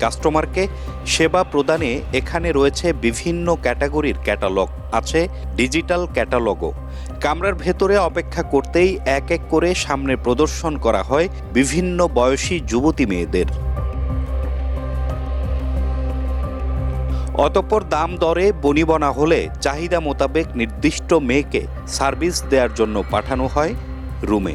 কাস্টমারকে সেবা প্রদানে এখানে রয়েছে বিভিন্ন ক্যাটাগরির ক্যাটালগ, আছে ডিজিটাল ক্যাটালগও। কামরার ভেতরে অপেক্ষা করতেই এক এক করে সামনে প্রদর্শন করা হয় বিভিন্ন বয়সী যুবতী মেয়েদের। অতঃপর দাম দরে বনিবনা হলে চাহিদা মোতাবেক নির্দিষ্ট মেয়েকে সার্ভিস দেওয়ার জন্য পাঠানো হয় রুমে।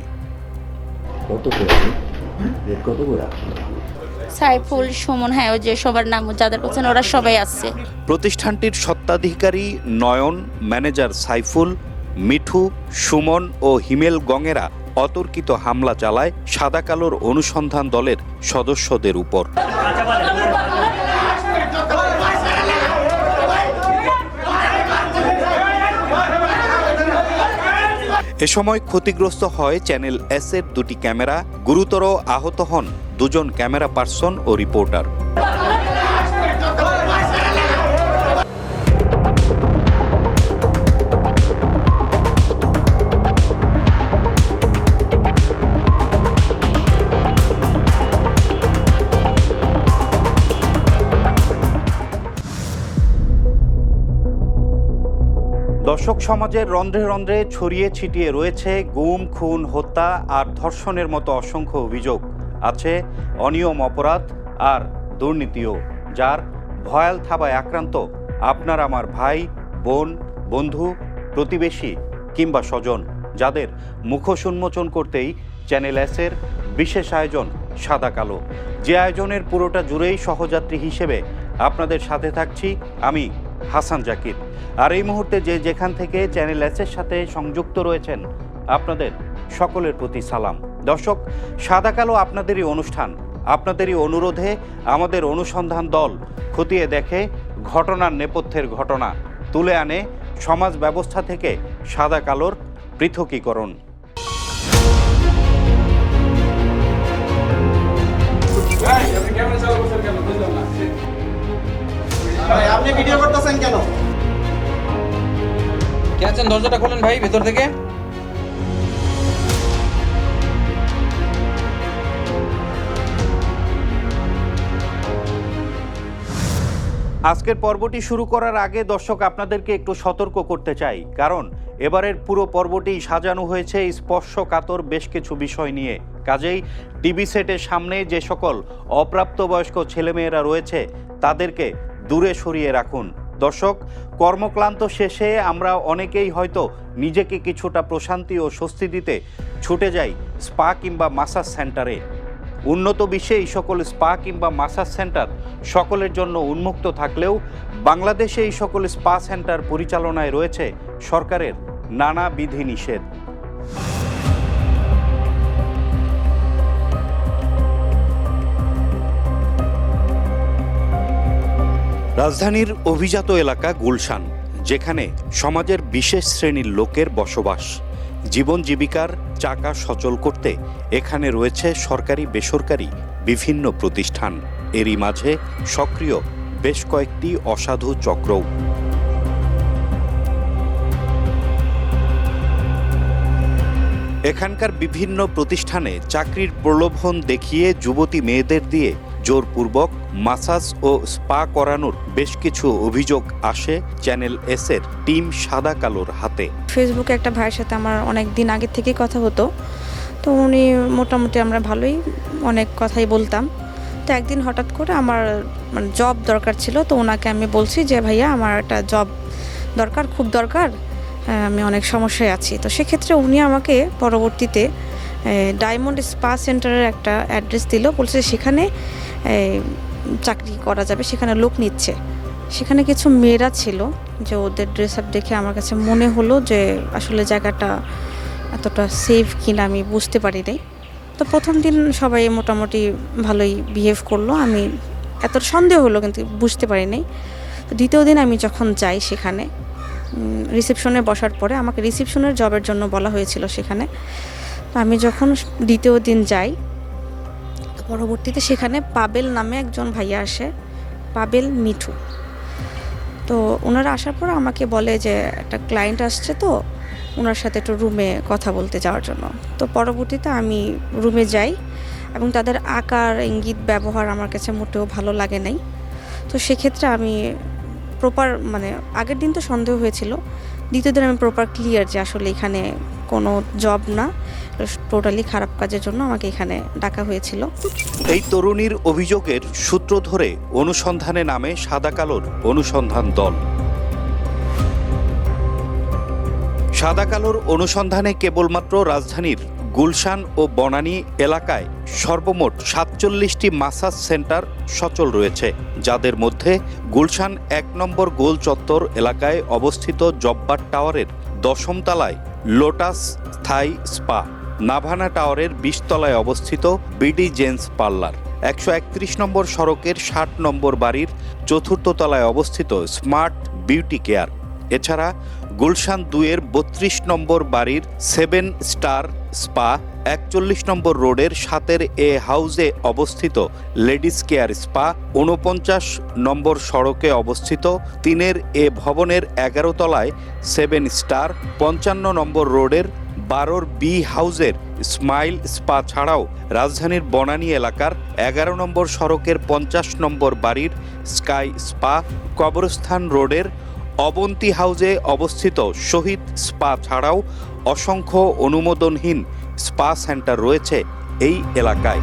সাইফুল, সুমন, হ্যাঁ ওই যে সবার নাম যাদের বলছেন ওরা সবাই আসছে। প্রতিষ্ঠানটির স্বত্বাধিকারী নয়ন, ম্যানেজার সাইফুল, মিঠু, সুমন ও হিমেল গঙেরা অতর্কিত হামলা চালায় সাদা কালোর অনুসন্ধান দলের সদস্যদের উপর। এ সময় ক্ষতিগ্রস্ত হয় চ্যানেল এস-এর দুটি ক্যামেরা, গুরুতর আহত হন দুজন ক্যামেরা পার্সন ও রিপোর্টার। দর্শক, সমাজের রন্ধ্রে রন্ধ্রে ছড়িয়ে ছিটিয়ে রয়েছে গুম, খুন, হত্যা আর ধর্ষণের মতো অসংখ্য অভিযোগ। আছে অনিয়ম, অপরাধ আর দুর্নীতিও, যার ভয়াল থাবায় আক্রান্ত আপনার আমার ভাই, বোন, বন্ধু, প্রতিবেশী কিংবা স্বজন, যাদের মুখোশ উন্মোচন করতেই চ্যানেল এস-এর বিশেষ আয়োজন সাদা কালো। যে আয়োজনের পুরোটা জুড়েই সহযাত্রী হিসেবে আপনাদের সাথে থাকছি আমি, হাসান জাকির। আর এই মুহূর্তে যে যেখান থেকে চ্যানেল এস-এর সাথে সংযুক্ত রয়েছেন, আপনাদের সকলের প্রতি সালাম। দর্শক, সাদা কালো আপনাদেরই অনুষ্ঠান, আপনাদেরই অনুরোধে আমাদের অনুসন্ধান দল খতিয়ে দেখে ঘটনার নেপথ্যের ঘটনা, তুলে আনে সমাজ ব্যবস্থা থেকে সাদা কালোর পৃথকীকরণ। আপনি ভিডিও করতেছেন কেন? কে আছেন? দরজাটা খোলেন ভাই, ভেতর থেকে। আজকের পর্বটি শুরু করার আগে দর্শক আপনাদেরকে একটু সতর্ক করতে চাই, কারণ এবারের পুরো পর্বটি সাজানো হয়েছে স্পর্শকাতর বেশ কিছু বিষয় নিয়ে। কাজেই টিভি সেটের সামনে যে সকল অপ্রাপ্তবয়স্ক ছেলেমেয়েরা রয়েছে তাদেরকে দূরে সরিয়ে রাখুন। দর্শক, কর্মক্লান্ত শেষে আমরা অনেকেই হয়তো নিজেকে কিছুটা প্রশান্তি ও স্বস্তি দিতে ছুটে যাই স্পা কিংবা মাসাজ সেন্টারে। উন্নত বিশ্বে এই সকল স্পা কিংবা মাসাজ সেন্টার সকলের জন্য উন্মুক্ত থাকলেও বাংলাদেশে এই সকল স্পা সেন্টার পরিচালনায় রয়েছে সরকারের নানা বিধিনিষেধ। রাজধানীর অভিজাত এলাকা গুলশান, যেখানে সমাজের বিশেষ শ্রেণীর লোকের বসবাস। জীবন জীবিকার চাকা সচল করতে এখানে রয়েছে সরকারি বেসরকারি বিভিন্ন প্রতিষ্ঠান। এরই মাঝে সক্রিয় বেশ কয়েকটি অসাধু চক্রও। এখানকার বিভিন্ন প্রতিষ্ঠানে চাকরির প্রলোভন দেখিয়ে যুবতী মেয়েদের দিয়ে জোরপূর্বক মাসাজ ও স্পা করানোর বেশ কিছু অভিযোগ আসে চ্যানেল এস-এর টিম সাদা কালোর হাতে। ফেসবুকে একটা ভাইয়ের সাথে আমার অনেক দিন আগে থেকেই কথা হতো, তো উনি মোটামুটি আমরা ভালোই অনেক কথাই বলতাম। তো একদিন হঠাৎ করে আমার জব দরকার ছিল, তো ওনাকে আমি বলছি যে ভাইয়া আমার একটা জব দরকার, খুব দরকার, আমি অনেক সমস্যায় আছি। তো সেক্ষেত্রে উনি আমাকে পরবর্তীতে ডায়মন্ড স্পা সেন্টারের একটা অ্যাড্রেস দিল, বলছে সেখানে চাকরি করা যাবে, সেখানে লোক নিচ্ছে। সেখানে কিছু মেয়েরা ছিল, যে ওদের ড্রেস আপ দেখে আমার কাছে মনে হলো যে আসলে জায়গাটা এতটা সেফ কিনা আমি বুঝতে পারি নাই। তো প্রথম দিন সবাই মোটামুটি ভালোই বিহেভ করলো, আমি এত সন্দেহ হলো কিন্তু বুঝতে পারি নাই। তো দ্বিতীয় দিন আমি যখন যাই সেখানে রিসেপশনে বসার পরে, আমাকে রিসেপশনের জবের জন্য বলা হয়েছিল সেখানে। তো আমি যখন দ্বিতীয় দিন যাই, তো পরবর্তীতে সেখানে পাবেল নামে একজন ভাইয়া আসে, পাবেল, মিঠু। তো ওনারা আসার পর আমাকে বলে যে একটা ক্লায়েন্ট আসছে, তো ওনার সাথে একটু রুমে কথা বলতে যাওয়ার জন্য। তো পরবর্তীতে আমি রুমে যাই, এবং তাদের আকার ইঙ্গিত ব্যবহার আমার কাছে মোটেও ভালো লাগে নাই। তো সেক্ষেত্রে আমি প্রপার মানে আগের দিন তো সন্দেহ হয়েছিল, দ্বিতীয় দিন আমি প্রপার ক্লিয়ার যে আসলে এখানে কোনো জব না, টোটালি খারাপ কাজের জন্য আমাকে এখানে ডাকা হয়েছিল। এই তরুণীর অভিযোগের সূত্র ধরে অনুসন্ধানে নামে সাদা কালোর অনুসন্ধান দল। সাদা কালোর অনুসন্ধানে কেবলমাত্র রাজধানীর গুলশান ও বনানী এলাকায় সর্বমোট ৪৭টি মাসাজ সেন্টার সচল রয়েছে, যাদের মধ্যে গুলশান ১ নম্বর গোল চত্বর এলাকায় অবস্থিত জব্বার টাওয়ারের ১০ম তলায় লোটাস থাই স্পা, নাভানা টাওয়ারের ২০ তলায় অবস্থিত বিডি জেন্টস পার্লার, ১৩১ নম্বর সড়কের ৬০ নম্বর বাড়ির ৪র্থ তলায় অবস্থিত স্মার্ট বিউটি কেয়ার। এছাড়া গুলশান ২-এর ৩২ নম্বর বাড়ির 7 স্টার স্পা, ৪১ নম্বর রোডের ৭-এর এ হাউসে অবস্থিত লেডিস কেয়ার স্পা, ৪৯ নম্বর সড়কে অবস্থিত ৩-এর এ ভবনের ১১ তলায় 7 স্টার, ৫৫ নম্বর রোডের ১২-র বি হাউসের স্মাইল স্পা ছাড়াও রাজধানীর বনানী এলাকার ১১ নম্বর সড়কের ৫০ নম্বর বাড়ির স্কাই স্পা, কবরস্থান রোডের অবন্তী হাউসে অবস্থিত শহীদ স্পা ছাড়াও অসংখ্য অনুমোদনহীন স্পা সেন্টার রয়েছে এই এলাকায়।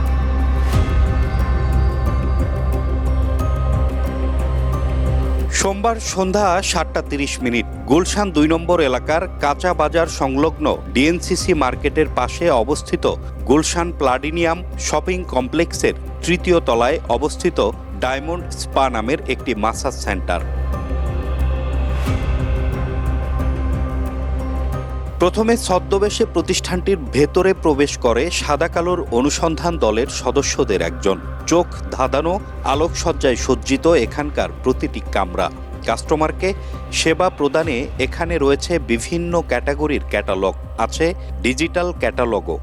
সোমবার সন্ধ্যা ৭:৩০ গুলশান ২ নম্বর এলাকার কাঁচা বাজার সংলগ্ন ডিএনসিসি মার্কেটের পাশে অবস্থিত গুলশান প্লাটিনিয়াম শপিং কমপ্লেক্সের ৩য় তলায় অবস্থিত ডায়মন্ড স্পা নামের একটি মাসাজ সেন্টার। প্রথমে ছদ্মবেশে প্রতিষ্ঠানটির ভেতরে প্রবেশ করে সাদা কালোর অনুসন্ধান দলের সদস্যদের একজন। চোখ ধাঁধানো আলোকসজ্জায় সজ্জিত এখানকার প্রতিটি কামরা। কাস্টমারকে সেবা প্রদানে এখানে রয়েছে বিভিন্ন ক্যাটাগরির ক্যাটালগ, আছে ডিজিটাল ক্যাটালগও।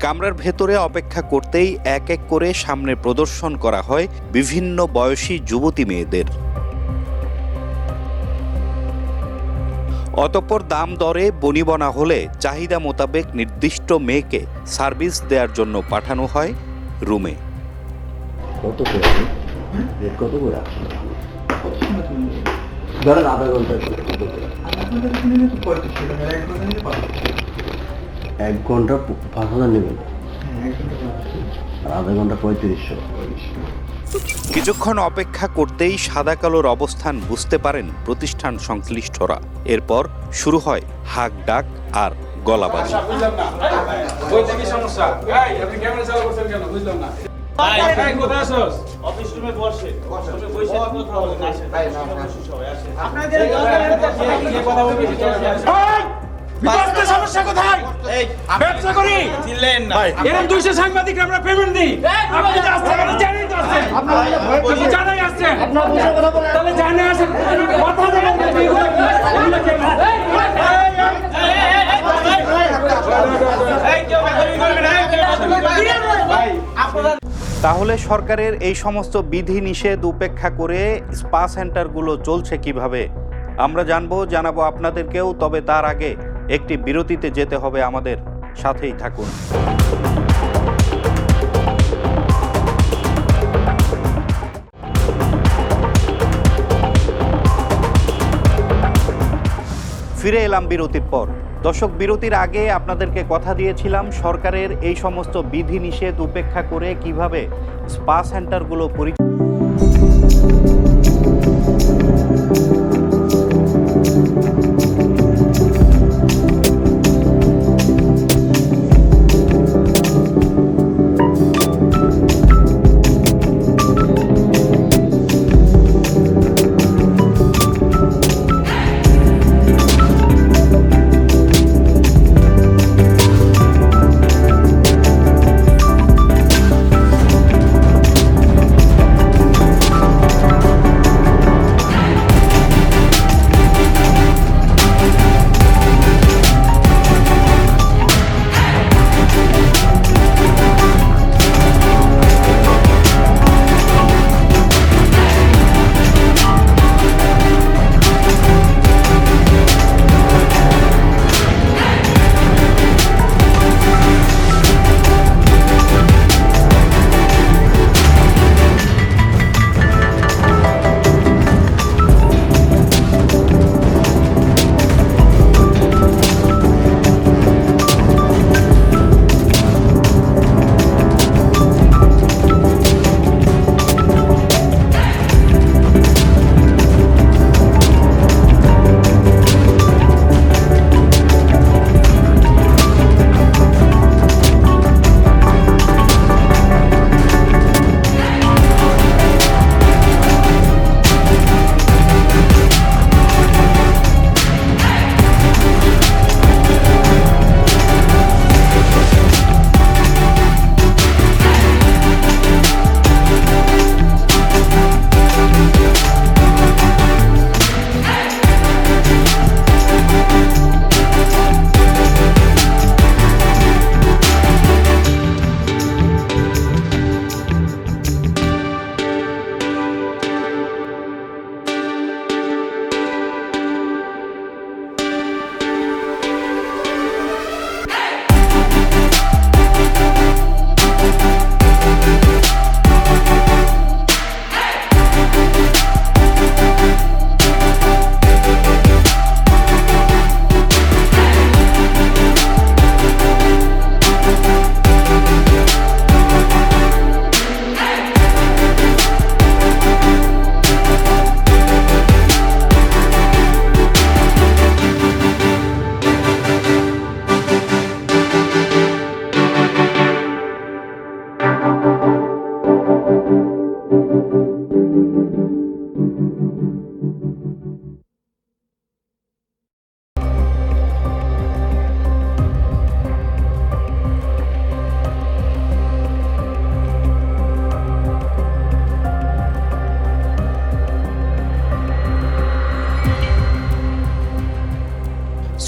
কামরার ভেতরে অপেক্ষা করতেই এক এক করে সামনে প্রদর্শন করা হয় বিভিন্ন বয়সী যুবতী মেয়েদের। অতঃপর দাম দরে বনিবনা হলে চাহিদা মোতাবেক নির্দিষ্ট মেয়েকে সার্ভিস দেওয়ার জন্য পাঠানো হয় রুমে। কত করে রেট কত করে ধরেন আধা ঘন্টা 1 ঘন্টা 5,000 নেবেন আর আধা ঘন্টা 3500। কিছুক্ষণ অপেক্ষা করতেই সাদা কালোর অবস্থান বুঝতে পারেন প্রতিষ্ঠান সংশ্লিষ্টরা। এরপর শুরু হয় হাঁক ডাক আর গলাবাজি। সমস্যা কোথায়? ব্যবসা করি এরকম 200 সাংবাদিক আমরা পেমেন্ট দিই। আপনি জানেন তো আসছেন, আপনি জানাই আসছেন, তাহলে জানে আসেন কথা বলেন। তাহলে সরকারের এই সমস্ত বিধি নিষেধ উপেক্ষা করে স্পা সেন্টারগুলো চলছে কিভাবে আমরা জানাবো আপনাদেরকেও। তবে তার আগে একটি বিরতিতে যেতে হবে আমাদের, সাথেই থাকুন। ফিরে এলাম বিরতির পর। দর্শক, বিরতির আগে আপনাদেরকে কথা দিয়েছিলাম সরকারের এই সমস্ত বিধি নিষেধ উপেক্ষা করে কিভাবে স্পা সেন্টারগুলো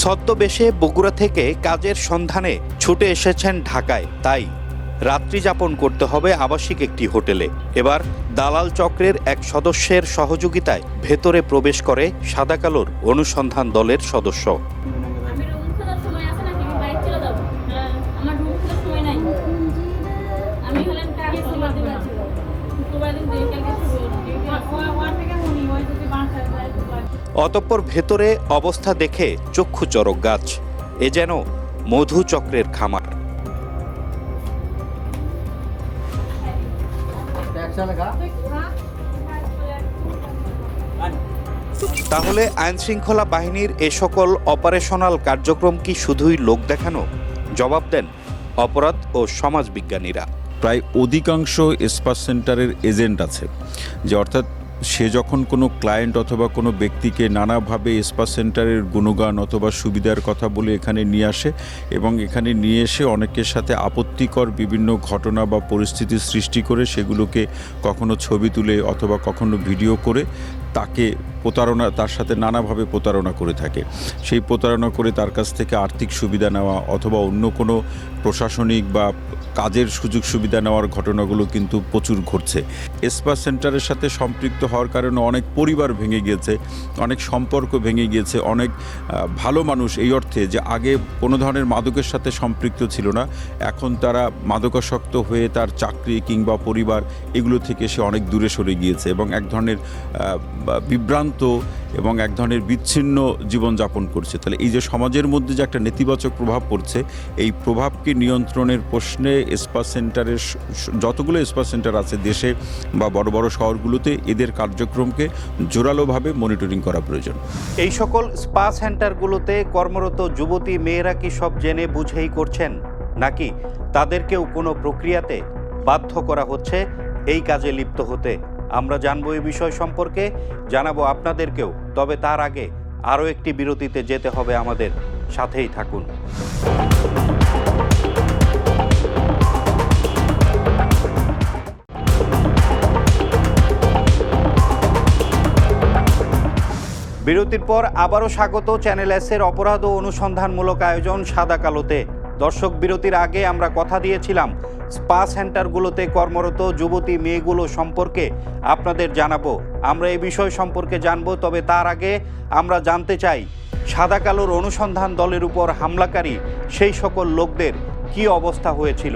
ছদ্মবেশে বগুড়া থেকে কাজের সন্ধানে ছুটে এসেছেন ঢাকায়, তাই রাত্রি যাপন করতে হবে আবাসিক একটি হোটেলে। এবার দালাল চক্রের এক সদস্যের সহযোগিতায় ভেতরে প্রবেশ করে সাদা কালোর অনুসন্ধান দলের সদস্য। আমি রুম খোঁজার সময় আছে নাকি আমি বাইরে চলে যাব? আমার রুম খোঁজার সময় নাই। আমি হলাম কাজ শুক্রবার দিন আছে। শুক্রবার দিন থেকে কালকে শুরু ওয়ান থেকে মনি হয় যদি বাঁচায় যায়। অতঃপর ভেতরে অবস্থা দেখে চক্ষু চরক গাছ। এ যেন মধু চক্রের খামার। তাহলে আইনশৃঙ্খলা বাহিনীর এ সকল অপারেশনাল কার্যক্রম কি শুধুই লোক দেখানো? জবাব দেন অপরাধ ও সমাজবিজ্ঞানীরা। প্রায় অধিকাংশ স্পা সেন্টারের এজেন্ট আছে, যে অর্থাৎ সে যখন কোনো ক্লায়েন্ট অথবা কোনো ব্যক্তিকে নানাভাবে স্পা সেন্টারের গুণগান অথবা সুবিধার কথা বলে এখানে নিয়ে আসে এবং এখানে নিয়ে এসে অনেকের সাথে আপত্তিকর বিভিন্ন ঘটনা বা পরিস্থিতি সৃষ্টি করে সেগুলোকে কখনো ছবি তুলে অথবা কখনো ভিডিও করে তার সাথে নানাভাবে প্রতারণা করে থাকে। সেই প্রতারণা করে তার কাছ থেকে আর্থিক সুবিধা নেওয়া অথবা অন্য কোনো প্রশাসনিক বা কাজের সুযোগ সুবিধা নেওয়ার ঘটনাগুলো কিন্তু প্রচুর ঘটছে। স্পা সেন্টারের সাথে সম্পৃক্ত হওয়ার কারণে অনেক পরিবার ভেঙে গিয়েছে, অনেক সম্পর্ক ভেঙে গিয়েছে। অনেক ভালো মানুষ এই অর্থে যে আগে কোনো ধরনের মাদকের সাথে সম্পৃক্ত ছিল না, এখন তারা মাদকাসক্ত হয়ে তার চাকরি কিংবা পরিবার এগুলো থেকে সে অনেক দূরে সরে গিয়েছে এবং এক ধরনের বিভ্রান্ত এবং এক ধরনের বিচ্ছিন্ন জীবনযাপন করছে। তাহলে এই যে সমাজের মধ্যে যে একটা নেতিবাচক প্রভাব পড়ছে, এই প্রভাবকে নিয়ন্ত্রণের প্রশ্নে স্পা সেন্টারের যতগুলো স্পা সেন্টার আছে দেশে বা বড় বড় শহরগুলোতে এদের কার্যক্রমকে জোরালোভাবে মনিটরিং করা প্রয়োজন। এই সকল স্পা সেন্টারগুলোতে কর্মরত যুবতী মেয়েরা কি সব জেনে বুঝেই করছেন, নাকি তাদেরকেও কোনো প্রক্রিয়াতে বাধ্য করা হচ্ছে এই কাজে লিপ্ত হতে? আমরা জানবো এই বিষয় সম্পর্কে, জানাবো আপনাদেরকেও। তবে তার আগে আরও একটি বিরতিতে যেতে হবে আমাদের, সাথেই থাকুন। বিরতির পর আবারও স্বাগত চ্যানেল এস-এর অপরাধ ও অনুসন্ধানমূলক আয়োজন সাদা কালোতে। দর্শক, বিরতির আগে আমরা কথা দিয়েছিলাম স্পা সেন্টারগুলোতে কর্মরত যুবতী মেয়েগুলো সম্পর্কে আপনাদের জানাবো। আমরা এই বিষয় সম্পর্কে জানবো, তবে তার আগে আমরা জানতে চাই সাদা কালোর অনুসন্ধান দলের উপর হামলাকারী সেই সকল লোকদের কি অবস্থা হয়েছিল।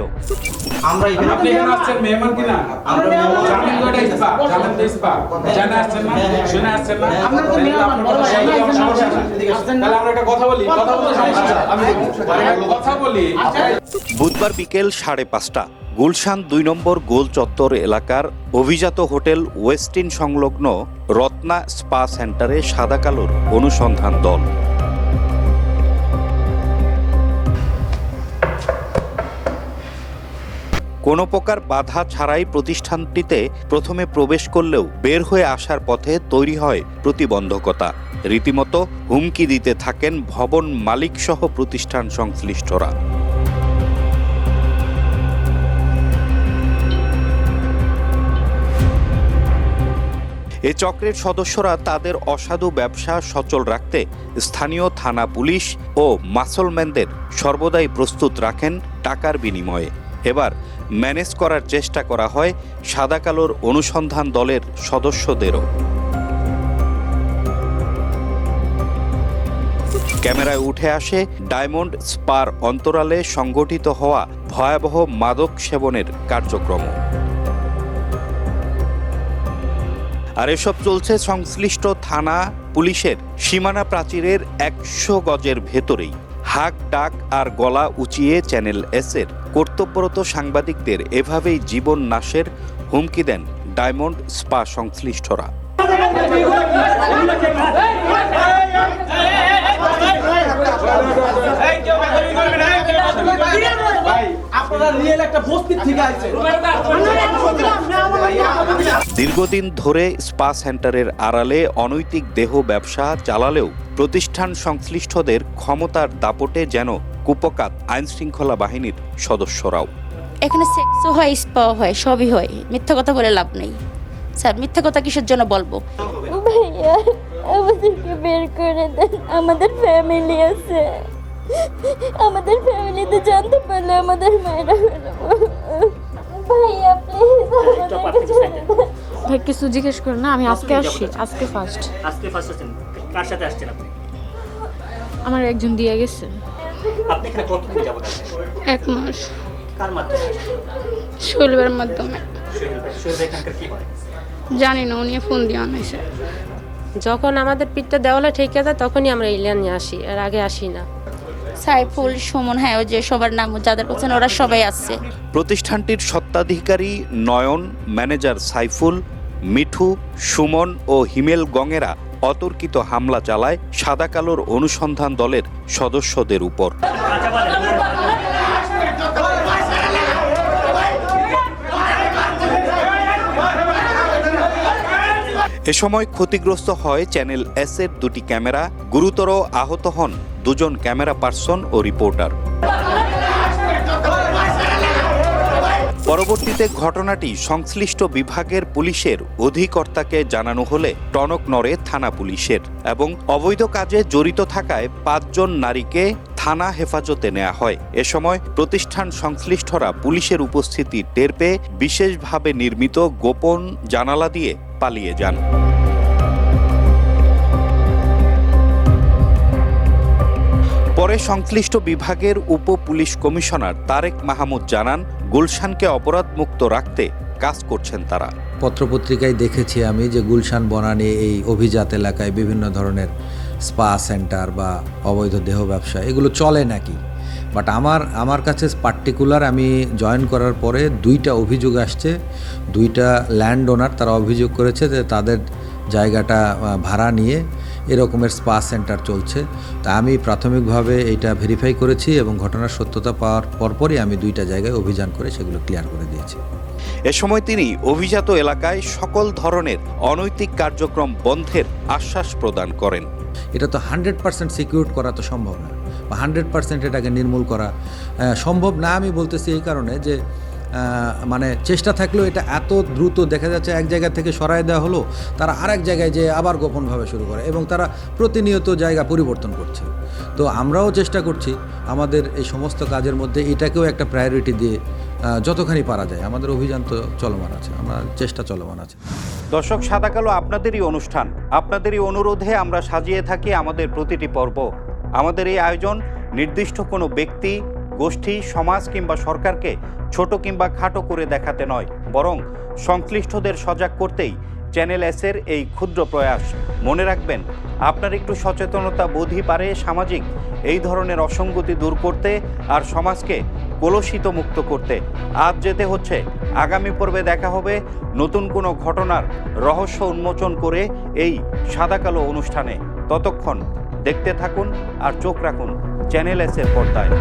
আমরা আপনি এখানে আসছেন মেহমান কিনা? আমরা মেহমান। জানেন তো এটা স্পা, জানেন তো স্পা, জানা আসছেন না, শুনে আসছেন না? আমরা তো মেহমান, বড় ভাই, তাহলে আমরা সমস্যা এখানে নেই। আসছেন না। তাহলে আমরা একটা কথা বলি, কথা বলতে সমস্যা নেই। আমি কথা বলি। বুধবার বিকেল 5:30 গুলশান 2 নম্বর গোল চত্বর এলাকার অভিজাত হোটেল ওয়েস্টিন সংলগ্ন রত্না স্পা সেন্টারে সাদা কালোর অনুসন্ধান দল। কোনো প্রকার বাধা ছাড়াই প্রতিষ্ঠানটিতে প্রথমে প্রবেশ করলেও বের হয়ে আসার পথে তৈরি হয় প্রতিবন্ধকতা। রীতিমতো হুমকি দিতে থাকেন ভবন মালিকসহ প্রতিষ্ঠান সংশ্লিষ্টরা। এ চক্রের সদস্যরা তাদের অসাধু ব্যবসা সচল রাখতে স্থানীয় থানা পুলিশ ও মাসলম্যানদের সর্বদাই প্রস্তুত রাখেন টাকার বিনিময়ে। এবার ম্যানেজ করার চেষ্টা করা হয় সাদা কালোর অনুসন্ধান দলের সদস্যদেরও। ক্যামেরায় উঠে আসে ডায়মন্ড স্পার অন্তরালে সংগঠিত হওয়া ভয়াবহ মাদক সেবনের কার্যক্রম। আর এসব চলছে সংশ্লিষ্ট থানা পুলিশের সীমানা প্রাচীরের 100 গজের ভেতরেই। হাক ডাক আর গলা উঁচিয়ে চ্যানেল এস-এর কর্তব্যরত সাংবাদিকদের এভাবেই জীবন নাশের হুমকি দেন ডায়মন্ড স্পা সংশ্লিষ্টরা। দীর্ঘদিন ধরে স্পা সেন্টারের আড়ালে অনৈতিক দেহ ব্যবসা চালালেও প্রতিষ্ঠান সংশ্লিষ্টদের ক্ষমতার দাপটে যেন কুপকাত আইনশৃঙ্খলা বাহিনীর সদস্যরাও। এখানে সেক্সও হয়, স্পাও হয়, সবই হয়। মিথ্যা কথা বলে লাভ নেই স্যার। মিথ্যা কথা কিসের জন্য বলবো? আমাদেরকে বের করে দেন, আমাদের ফ্যামিলি আছে, আমাদের ফ্যামিলিতে জানতে পারলে আমাদের মেয়েরা ভাইয়া প্লিজ আমাদেরকে ছেড়ে দেন। ভাই কিছু জিজ্ঞেস করো না, আমি আজকে আসছি, আজকে ফার্স্ট। আসছেন, কার সাথে আসছেন আপনি? আমার একজন দিয়ে গেছে। আপনি এখানে কতদিন যাবত আছেন? 1 মাস। কার মাধ্যমে? শৈলবের মাধ্যমে। সোহেল ভাই এখানকার কি হয়? জানি না, উনি ফোন দিয়ে আনাইছে। যখন আমাদের পিঠটা দেওয়ালে ঠেকে যায় তখনই আমরা ইলিয়ান নিয়ে আসি, এর আগে আসি না। সাইফুল, সুমন, হ্যাঁ ওই যে সবার নাম যাদের বলছেন ওরা সবাই আসছে। প্রতিষ্ঠানটির স্বত্বাধিকারী নয়ন, ম্যানেজার সাইফুল, মিঠু, সুমন ও হিমেল গঙেরা অতর্কিত হামলা চালায় সাদা কালোর অনুসন্ধান দলের সদস্যদের উপর। এ সময় ক্ষতিগ্রস্ত হয় চ্যানেল এস-এর 2টি ক্যামেরা, গুরুতর আহত হন 2জন ক্যামেরা পার্সন ও রিপোর্টার। পরবর্তীতে ঘটনাটি সংশ্লিষ্ট বিভাগের পুলিশের অধিকর্তাকে জানানো হলে টনক নড়ে থানা পুলিশের এবং অবৈধ কাজে জড়িত থাকায় 5 জন নারীকে থানা হেফাজতে নেওয়া হয়। এ সময় প্রতিষ্ঠান সংশ্লিষ্টরা পুলিশের উপস্থিতি টের পেয়ে বিশেষভাবে নির্মিত গোপন জানালা দিয়ে পালিয়ে যান। পরে সংশ্লিষ্ট বিভাগের উপ পুলিশ কমিশনার তারেক মাহমুদ জানান, গুলশানকে অপরাধমুক্ত রাখতে কাজ করছেন তারা। পত্রপত্রিকায় দেখেছি আমি যে গুলশান বনানী এই অভিজাত এলাকায় বিভিন্ন ধরনের স্পা সেন্টার বা অবৈধ দেহ ব্যবসা এগুলো চলে নাকি, বাট আমার কাছে পার্টিকুলার আমি জয়েন করার পরে 2টা অভিযোগ আসছে। 2টা ল্যান্ড ওনার তারা অভিযোগ করেছে যে তাদের জায়গাটা ভাড়া নিয়ে এরকমের স্পা সেন্টার চলছে। তা আমি প্রাথমিকভাবে এটা ভেরিফাই করেছি এবং ঘটনার সত্যতা পাওয়ার পরপরই আমি 2টা জায়গায় অভিযান করে সেগুলো ক্লিয়ার করে দিয়েছি। এ সময় তিনি অভিজাত এলাকায় সকল ধরনের অনৈতিক কার্যক্রম বন্ধের আশ্বাস প্রদান করেন। এটা তো 100% সিকিউর করা তো সম্ভব না, বা 100% এটাকে নির্মূল করা সম্ভব না। আমি বলতেছি এই কারণে যে মানে চেষ্টা থাকলেও এটা এত দ্রুত দেখা যাচ্ছে এক জায়গা থেকে সরায় দেওয়া হলো, তারা আরেক জায়গায় যে আবার গোপনভাবে শুরু করে এবং তারা প্রতিনিয়ত জায়গা পরিবর্তন করছে। তো আমরাও চেষ্টা করছি আমাদের এই সমস্ত কাজের মধ্যে এটাকেও একটা প্রায়োরিটি দিয়ে যতখানি পারা যায় আমাদের অভিযান তো চলমান আছে, আমার চেষ্টা চলমান আছে। দর্শক, সাদা কালো আপনাদেরই অনুষ্ঠান, আপনাদেরই অনুরোধে আমরা সাজিয়ে থাকি আমাদের প্রতিটি পর্ব। আমাদের এই আয়োজন নির্দিষ্ট কোনো ব্যক্তি, গোষ্ঠী, সমাজ কিংবা সরকারকে ছোট কিংবা খাটো করে দেখাতে নয়, বরং সংশ্লিষ্টদের সজাগ করতেই চ্যানেল এস-এর এই ক্ষুদ্র প্রয়াস। মনে রাখবেন, আপনার একটু সচেতনতা বোধই পারে সামাজিক এই ধরনের অসঙ্গতি দূর করতে আর সমাজকে কলুষিত মুক্ত করতে। আজ যেতে হচ্ছে, আগামী পর্বে দেখা হবে নতুন কোনো ঘটনার রহস্য উন্মোচন করে এই সাদা কালো অনুষ্ঠানে। ততক্ষণ দেখতে থাকুন আর চোখ রাখুন চ্যানেল এস-এর পর্দায়।